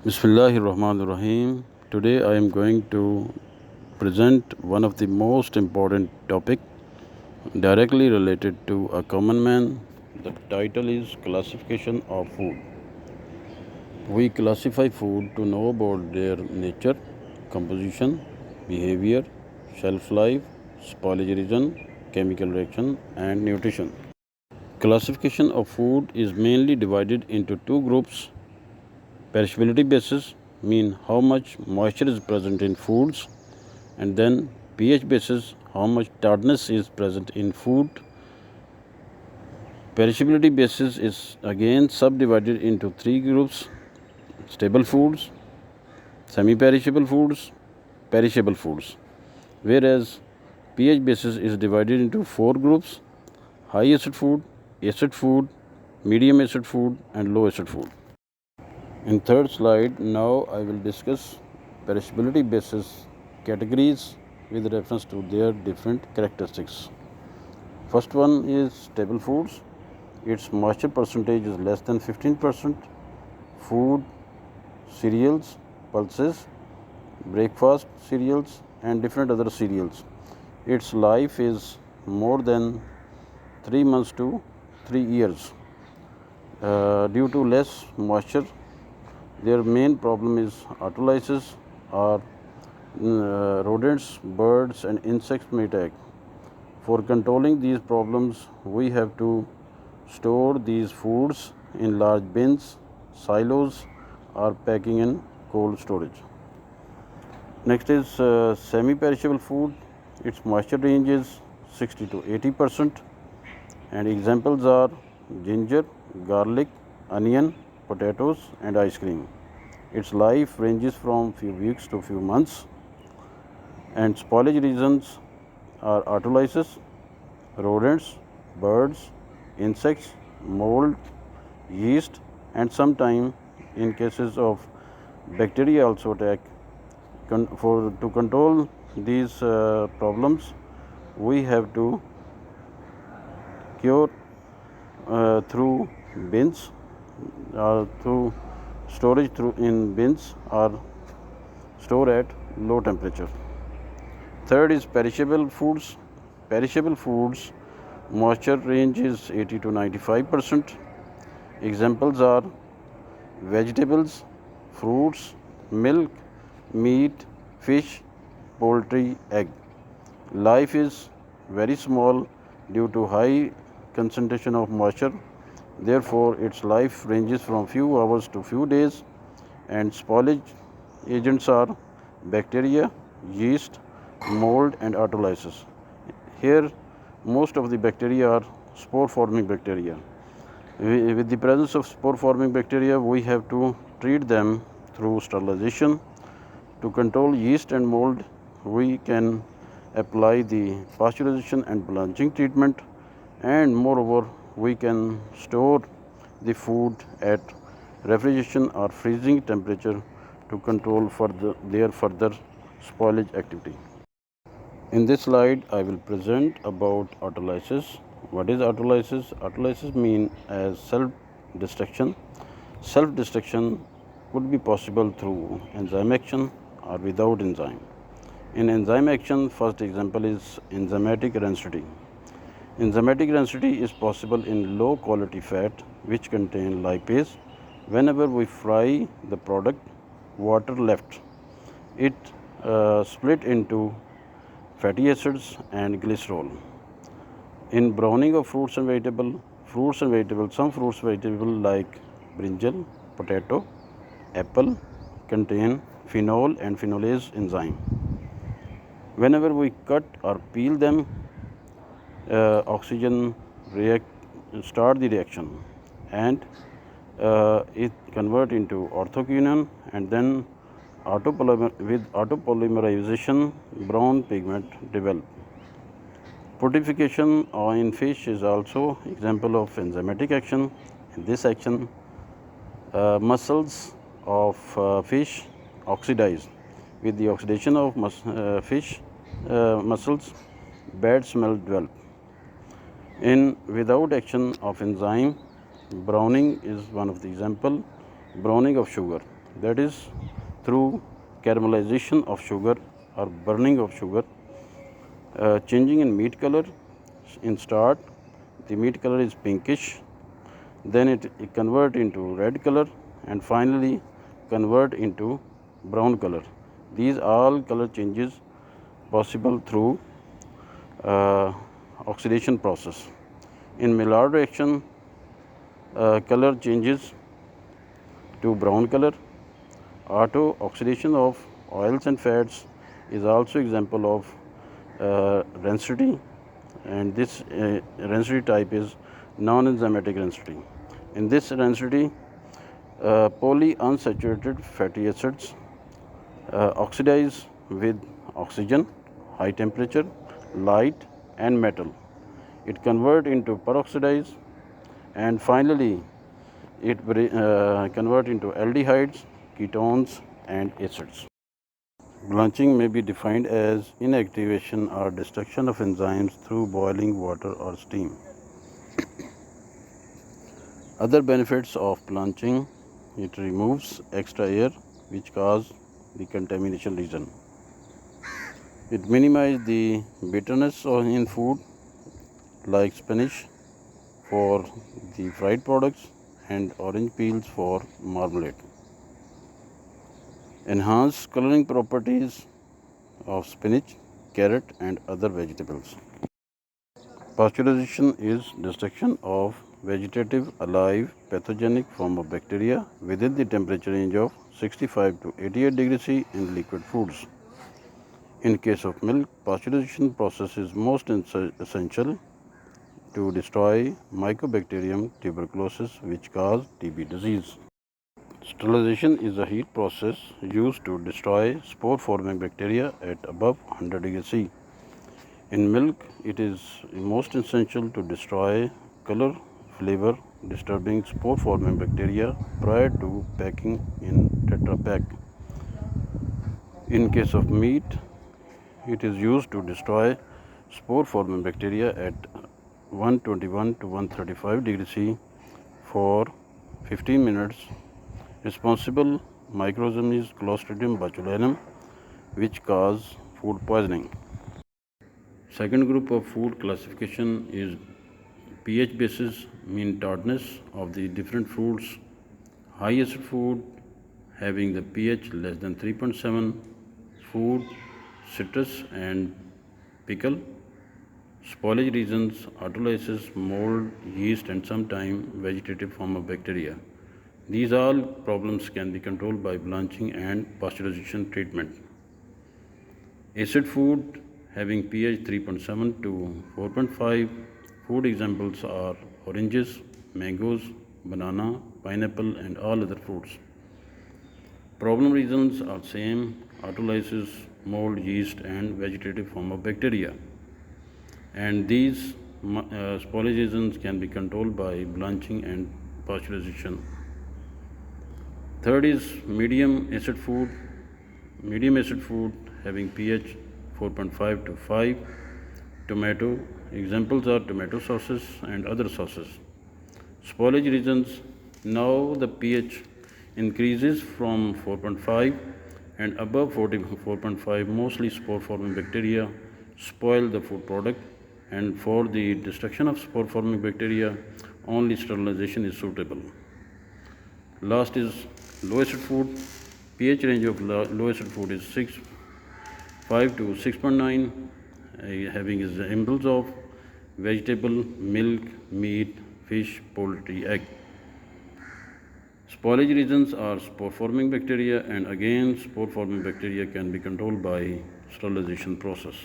Bismillahirrahmanirrahim. Today I am going to present one of the most important topic directly related to a common man. The title is classification of food. We classify food to know about their nature, composition, behavior, shelf life, spoilage reason, chemical reaction and nutrition. Classification of food is mainly divided into two groups. Perishability basis mean how much moisture is present in foods, and then pH basis how much tartness is present in food. Perishability basis is again subdivided into three groups: stable foods, semi-perishable foods, perishable foods. Whereas pH basis is divided into four groups: high acid food, medium acid food and low acid food. In third slide, now I will discuss perishability basis categories with reference to their different characteristics. First one is stable foods. Its moisture percentage is less than 15%. Food, cereals, pulses, breakfast cereals and different other cereals. Its life is more than 3 months to 3 years. Due to less moisture, their main problem is autolysis or rodents, birds and insects may attack. For controlling these problems, we have to store these foods in large bins, silos or packing in cold storage. Next is semi-perishable food. Its moisture range is 60 to 80% and examples are ginger, garlic, onion, potatoes and ice cream. Its life ranges from few weeks to few months, and spoilage reasons are autolysis, rodents, birds, insects, mold, yeast and sometimes in cases of bacteria also attack. To control these problems, we have to cure through bins through storage through in bins or store at low temperature. Third is perishable foods. Perishable foods moisture range is 80 to 95%. Examples are vegetables, fruits, milk, meat, fish, poultry, egg. Life is very small due to high concentration of moisture. Therefore, its life ranges from few hours to few days, and spoilage agents are bacteria, yeast, mold and autolysis. Here, most of the bacteria are spore-forming bacteria. With the presence of spore-forming bacteria, we have to treat them through sterilization. To control yeast and mold, we can apply the pasteurization and blanching treatment, and moreover, we can store the food at refrigeration or freezing temperature to control their further spoilage activity. In this slide, I will present about autolysis. What is autolysis? Autolysis means as self-destruction. Self-destruction could be possible through enzyme action or without enzyme. In enzyme action, first example is enzymatic rancidity. Enzymatic rancidity is possible in low quality fat which contain lipase. Whenever we fry the product, water left. It split into fatty acids and glycerol. In browning of fruits and vegetables, some fruits vegetables like brinjal, potato, apple contain phenol and phenolase enzyme. Whenever we cut or peel them, oxygen start the reaction, and it convert into orthoquinone, and then with autopolymerization brown pigment develop. Putrefaction in fish is also example of enzymatic action. In this action, muscles of fish oxidize. With the oxidation of fish muscles, bad smell develop. In without action of enzyme, browning is one of the example. Browning of sugar. that is through caramelization of sugar or burning of sugar, changing in meat color. In start, the meat color is pinkish, then it convert into red color, and finally convert into brown color. These all color changes possible through oxidation process. In Maillard reaction, color changes to brown color. Auto oxidation of oils and fats is also example of rancidity, and this rancidity type is non-enzymatic rancidity. In this rancidity, polyunsaturated fatty acids oxidize with oxygen, high temperature, light and metal. It convert into peroxidize, and finally it convert into aldehydes, ketones and acids. Blanching may be defined as inactivation or destruction of enzymes through boiling water or steam. Other benefits of blanching: it removes extra air which cause the contamination region. It minimizes the bitterness in food like spinach for the fried products and orange peels for marmalade. Enhance coloring properties of spinach, carrot and other vegetables. Pasteurization is destruction of vegetative, alive, pathogenic form of bacteria within the temperature range of 65 to 88 degrees C in liquid foods. In case of milk, pasteurization process is most essential to destroy Mycobacterium tuberculosis, which cause TB disease. Sterilization is a heat process used to destroy spore-forming bacteria at above 100 degrees C. In milk, it is most essential to destroy color, flavor disturbing spore-forming bacteria prior to packing in Tetra Pak. In case of meat, it is used to destroy spore-forming bacteria at 121 to 135 degrees C for 15 minutes. Responsible microorganism is Clostridium botulinum, which cause food poisoning. Second group of food classification is pH basis, mean tartness of the different foods. High acid food having the pH less than 3.7, food, citrus and pickle. Spoilage reasons, autolysis, mold, yeast and sometimes vegetative form of bacteria. These all problems can be controlled by blanching and pasteurization treatment. Acid food having pH 3.7 to 4.5. Food examples are oranges, mangoes, banana, pineapple and all other fruits. Problem reasons are same: autolysis, mold, yeast and vegetative form of bacteria. And these spoilage reasons can be controlled by blanching and pasteurization. Third is medium acid food. Medium acid food having pH 4.5 to 5. Tomato, examples are tomato sauces and other sauces. Spoilage reasons, now the pH increases from 4.5 and above 4.5, mostly spore forming bacteria spoil the food product, and for the destruction of spore forming bacteria only sterilization is suitable. Last is low acid food. pH range of low acid food is 5 to 6.9, having examples of vegetable, milk, meat, fish, poultry, egg. Spoilage reasons are spore forming bacteria, and again spore forming bacteria can be controlled by sterilization process.